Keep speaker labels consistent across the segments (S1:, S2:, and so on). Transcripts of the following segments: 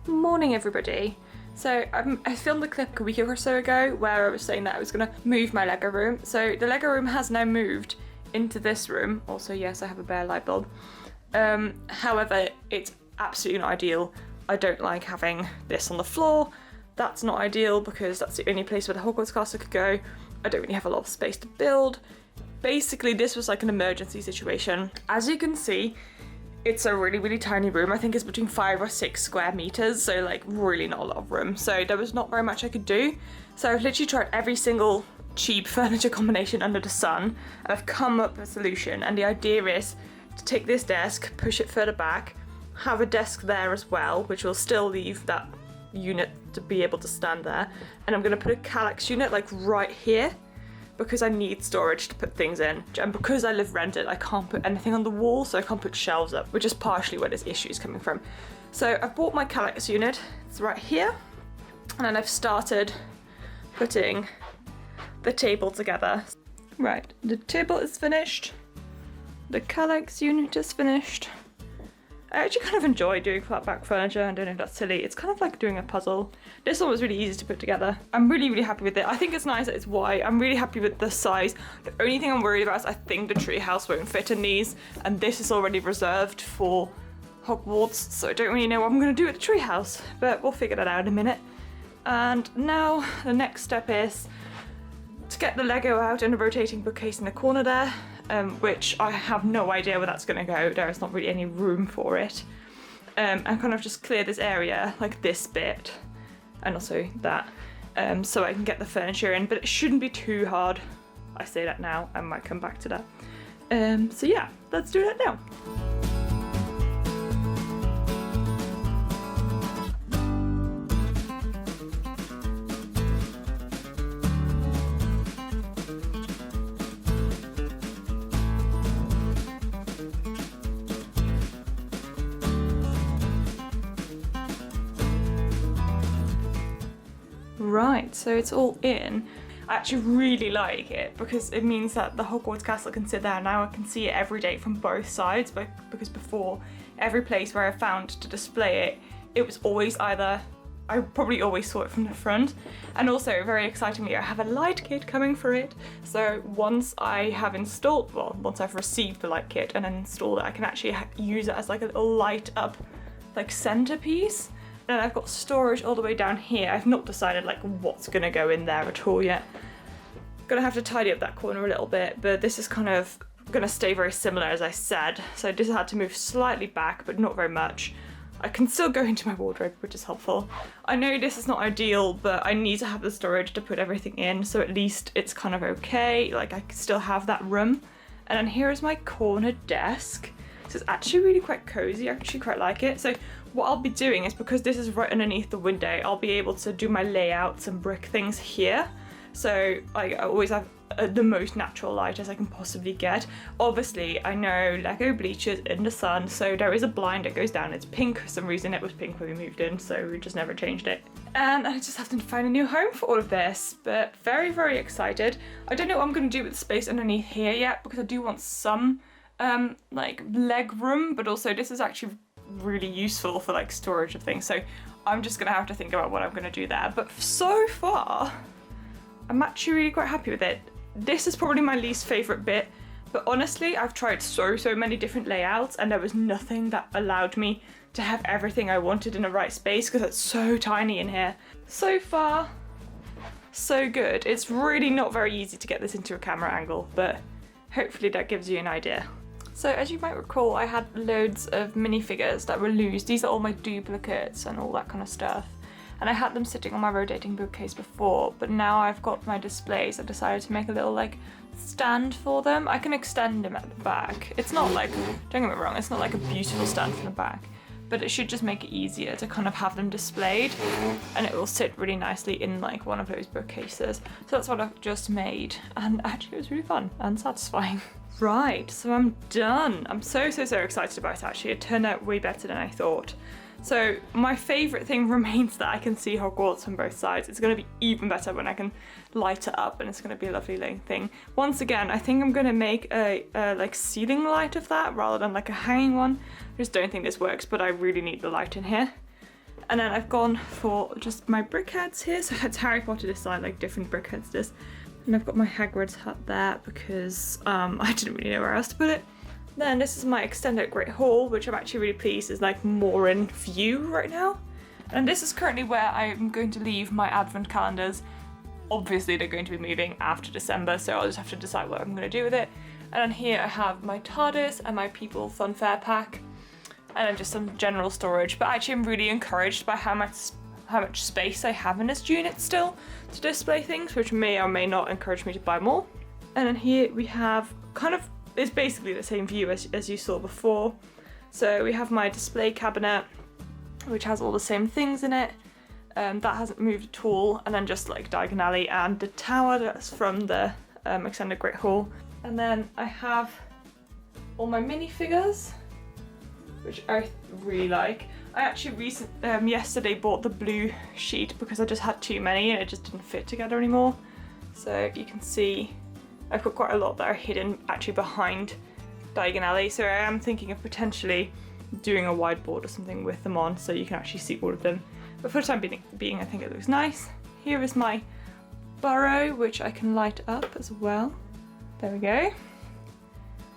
S1: Morning everybody. So I filmed a clip a week or so ago where I was saying that I was going to move my Lego room. So the Lego room has now moved into this room. Also, yes, I have a bare light bulb. However, it's absolutely not ideal. I don't like having this on the floor. That's not ideal because that's the only place where the Hogwarts castle could go. I don't really have a lot of space to build. Basically, this was like an emergency situation. As you can see, it's a really tiny room. I think it's between 5 or 6 square meters, so like really not a lot of room. So there was not very much I could do. So I've literally tried every single cheap furniture combination under the sun, and I've come up with a solution. And the idea is to take this desk, push it further back, have a desk there as well, which will still leave that unit to be able to stand there. And I'm gonna put a Kallax unit like right here, because I need storage to put things in. And because I live rented, I can't put anything on the wall, so I can't put shelves up, which is partially where this issue is coming from. So I've bought my Kallax unit, it's right here, and then I've started putting the table together. Right, the table is finished, the Kallax unit is finished. I actually kind of enjoy doing flat back furniture. I don't know if that's silly. It's kind of like doing a puzzle. This one was really easy to put together. I'm really happy with it. I think it's nice that it's white. I'm really happy with the size. The only thing I'm worried about is I think the treehouse won't fit in these, and this is already reserved for Hogwarts, so I don't really know what I'm going to do with the treehouse, but we'll figure that out in a minute. And now the next step is to get the Lego out in a rotating bookcase in the corner there. Which I have no idea where that's going to go. There is not really any room for it. And kind of just clear this area, like this bit, and also that, so I can get the furniture in, but it shouldn't be too hard. I say that now, I might come back to that. So yeah, let's do that now. Right, so it's all in. I actually really like it because it means that the Hogwarts castle can sit there. Now I can see it every day from both sides, but because before, every place where I found to display it, it was always either, I probably always saw it from the front, and also very excitingly I have a light kit coming for it. So once I have installed, well, once I've received the light kit and then installed it, I can actually use it as like a little light up like centerpiece. And I've got storage all the way down here. I've not decided like what's gonna go in there at all yet. Gonna have to tidy up that corner a little bit, but this is kind of gonna stay very similar as I said. So I just had to move slightly back, but not very much. I can still go into my wardrobe, which is helpful. I know this is not ideal, but I need to have the storage to put everything in, so at least it's kind of okay. Like I can still have that room. And then here is my corner desk. So it's actually really quite cozy. I actually quite like it. So what I'll be doing is, because this is right underneath the window, I'll be able to do my layouts and brick things here. So I always have the most natural light as I can possibly get. Obviously, I know Lego bleachers in the sun, so there is a blind that goes down. It's pink for some reason. It was pink when we moved in, so we just never changed it. And I just have to find a new home for all of this, but very excited. I don't know what I'm going to do with the space underneath here yet, because I do want some like leg room, but also this is actually really useful for like storage of things, so I'm just gonna have to think about what I'm gonna do there. But so far I'm actually really quite happy with it. This is probably my least favorite bit, but honestly I've tried so many different layouts and there was nothing that allowed me to have everything I wanted in the right space, because it's so tiny in here. So far so good. It's really not very easy to get this into a camera angle, but hopefully that gives you an idea. So as you might recall, I had loads of minifigures that were loose. These are all my duplicates and all that kind of stuff. And I had them sitting on my rotating bookcase before, but now I've got my displays, I decided to make a little like stand for them. I can extend them at the back. It's not like, don't get me wrong, it's not like a beautiful stand from the back, but it should just make it easier to kind of have them displayed, and it will sit really nicely in like one of those bookcases. So that's what I've just made, and actually it was really fun and satisfying. Right, so I'm done. I'm so excited about it actually. It turned out way better than I thought. So my favourite thing remains that I can see Hogwarts on both sides. It's going to be even better when I can light it up, and it's going to be a lovely looking thing. Once again, I think I'm going to make a like ceiling light of that rather than like a hanging one. I just don't think this works, but I really need the light in here. And then I've gone for just my brickheads here. So it's Harry Potter this side, like different brickheads this. And I've got my Hagrid's hut there because I didn't really know where else to put it. Then this is my extended Great Hall, which I'm actually really pleased is like more in view right now. And this is currently where I'm going to leave my advent calendars. Obviously they're going to be moving after December, so I'll just have to decide what I'm going to do with it. And then here I have my TARDIS and my People Funfair pack. And then just some general storage, but actually I'm really encouraged by how much space I have in this unit still to display things, which may or may not encourage me to buy more. And then here we have it's basically the same view as you saw before. So we have my display cabinet, which has all the same things in it. That hasn't moved at all. And then just like diagonally and the tower that's from the extended Great Hall. And then I have all my minifigures, which I really like. I actually yesterday bought the blue sheet because I just had too many and it just didn't fit together anymore. So you can see I've got quite a lot that are hidden actually behind diagonally. So I am thinking of potentially doing a whiteboard or something with them on so you can actually see all of them. But for the time being I think it looks nice. Here is my burrow, which I can light up as well. There we go.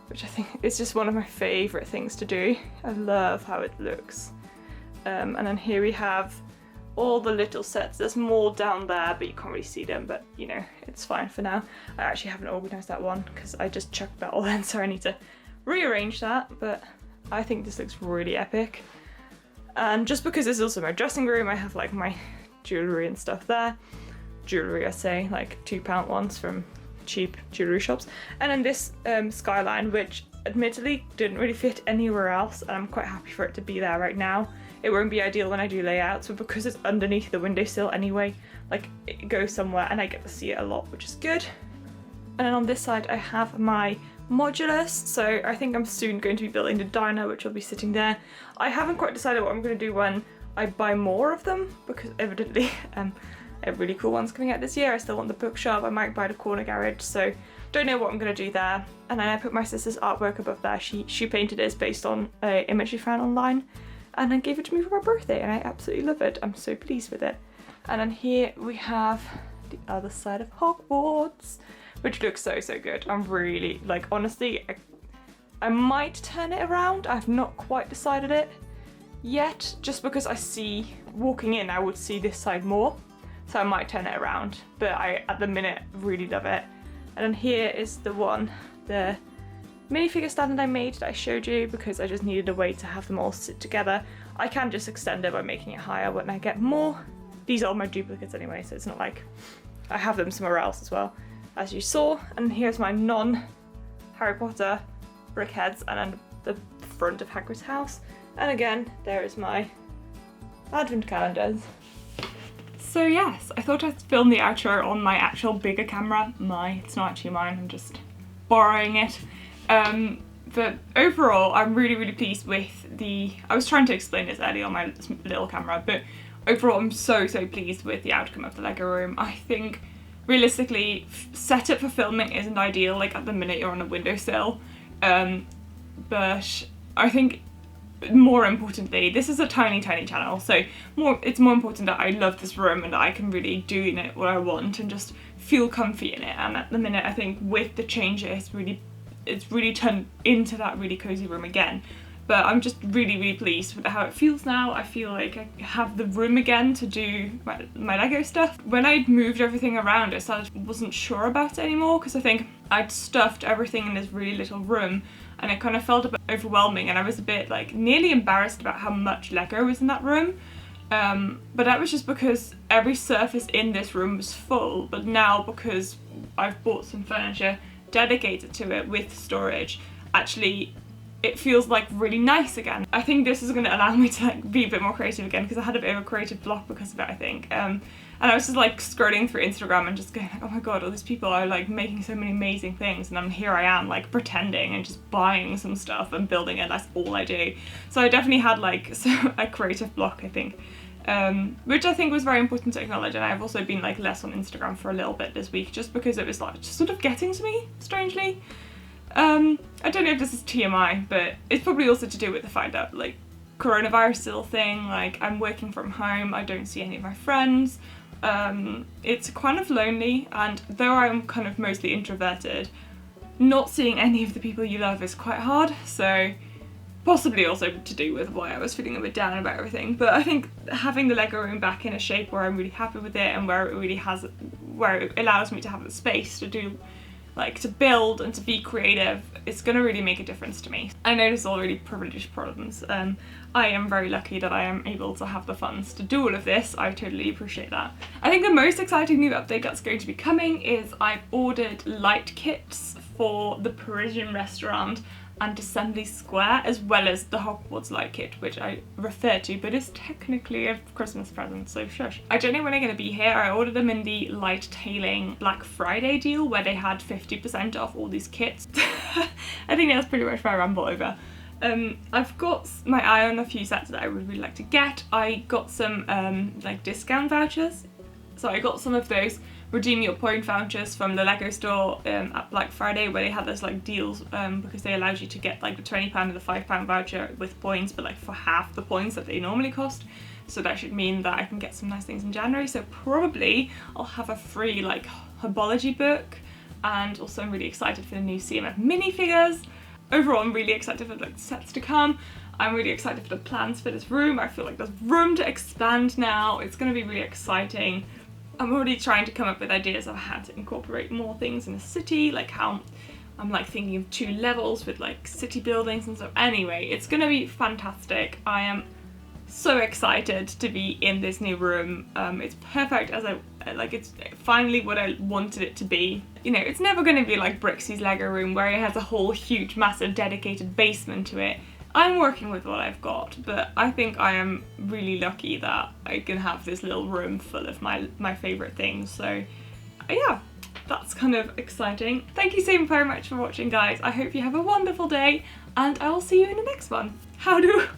S1: Which I think is just one of my favourite things to do. I love how it looks. And then here we have all the little sets. There's more down there, but you can't really see them, but you know, it's fine for now. I actually haven't organised that one because I just chucked that all in, so I need to rearrange that, but I think this looks really epic. And just because this is also my dressing room, I have like my jewellery and stuff there. Jewellery, I say, like £2 ones from cheap jewellery shops. And then this skyline, which admittedly didn't really fit anywhere else, and I'm quite happy for it to be there right now. It won't be ideal when I do layouts, but because it's underneath the windowsill anyway, like it goes somewhere and I get to see it a lot, which is good. And then on this side I have my modulus, so I think I'm soon going to be building the diner, which will be sitting there. I haven't quite decided what I'm going to do when I buy more of them, because evidently a really cool one's coming out this year. I still want the bookshop, I might buy the corner garage, so don't know what I'm going to do there. And then I put my sister's artwork above there. She painted it based on an image she found online and then gave it to me for my birthday, and I absolutely love it. I'm so pleased with it. And then here we have the other side of Hogwarts, which looks so good. I'm really, like, honestly, I might turn it around. I've not quite decided it yet, just because I see, walking in, I would see this side more. So I might turn it around, but I, at the minute, really love it. And then here is the minifigure stand that I made that I showed you, because I just needed a way to have them all sit together. I can just extend it by making it higher when I get more. These are my duplicates anyway, so it's not like I have them somewhere else as well, as you saw. And here's my non-Harry Potter brickheads, and then the front of Hagrid's house. And again, there is my advent calendars. So yes, I thought I'd film the outro on my actual bigger camera. It's not actually mine, I'm just borrowing it. But overall, I'm really pleased with I was trying to explain this earlier on my little camera, but overall I'm so pleased with the outcome of the Lego room. I think realistically, setup for filming isn't ideal, like at the minute you're on a windowsill, but I think more importantly, this is a tiny channel, so it's more important that I love this room and that I can really do in it what I want and just feel comfy in it. And at the minute, I think with the changes, it's really turned into that really cozy room again. But I'm just really pleased with how it feels now. I feel like I have the room again to do my Lego stuff. When I'd moved everything around, I wasn't sure about it anymore, because I think I'd stuffed everything in this really little room and it kind of felt a bit overwhelming, and I was a bit like nearly embarrassed about how much Lego was in that room. But that was just because every surface in this room was full, but now because I've bought some furniture dedicated to it with storage, actually it feels like really nice again. I think this is going to allow me to like be a bit more creative again, because I had a bit of a creative block because of it, I think. And I was just like scrolling through Instagram and just going like, oh my god, all these people are like making so many amazing things, and here I am like pretending and just buying some stuff and building it. That's all I do. So I definitely had like a creative block, I think, which I think was very important to acknowledge. And I've also been like less on Instagram for a little bit this week, just because it was like just sort of getting to me strangely. I don't know if this is TMI, but it's probably also to do with the fact that like coronavirus still a thing, like I'm working from home, I don't see any of my friends. It's kind of lonely, and though I'm kind of mostly introverted, not seeing any of the people you love is quite hard, so possibly also to do with why I was feeling a bit down about everything. But I think having the Lego room back in a shape where I'm really happy with it and where it allows me to have the space to do, like, to build and to be creative, it's gonna really make a difference to me. I know this is all really privileged problems. I am very lucky that I am able to have the funds to do all of this. I totally appreciate that. I think the most exciting new update that's going to be coming is I've ordered light kits for the Parisian restaurant and Assembly Square, as well as the Hogwarts light kit, which I refer to, but it's technically a Christmas present, so shush. I don't know when I'm going to be here. I ordered them in the Light Tailing Black Friday deal where they had 50% off all these kits. I think that's pretty much my ramble over. I've got my eye on a few sets that I would really like to get. I got some like discount vouchers, so I got some of those redeem your point vouchers from the Lego store at Black Friday, where they had those like deals because they allowed you to get like the £20 and the £5 voucher with points, but like for half the points that they normally cost. So that should mean that I can get some nice things in January. So probably I'll have a free like Herbology book, and also I'm really excited for the new CMF minifigures. Overall, I'm really excited for like the sets to come. I'm really excited for the plans for this room. I feel like there's room to expand now. It's going to be really exciting. I'm already trying to come up with ideas of how to incorporate more things in the city, like how I'm like thinking of 2 levels with like city buildings and stuff. Anyway, it's going to be fantastic. I am so excited to be in this new room. It's perfect as it's finally what I wanted it to be. You know, it's never going to be like Brixie's Lego room where it has a whole huge massive dedicated basement to it. I'm working with what I've got, but I think I am really lucky that I can have this little room full of my favourite things. So yeah, that's kind of exciting. Thank you so very much for watching, guys. I hope you have a wonderful day, and I will see you in the next one. Howdo!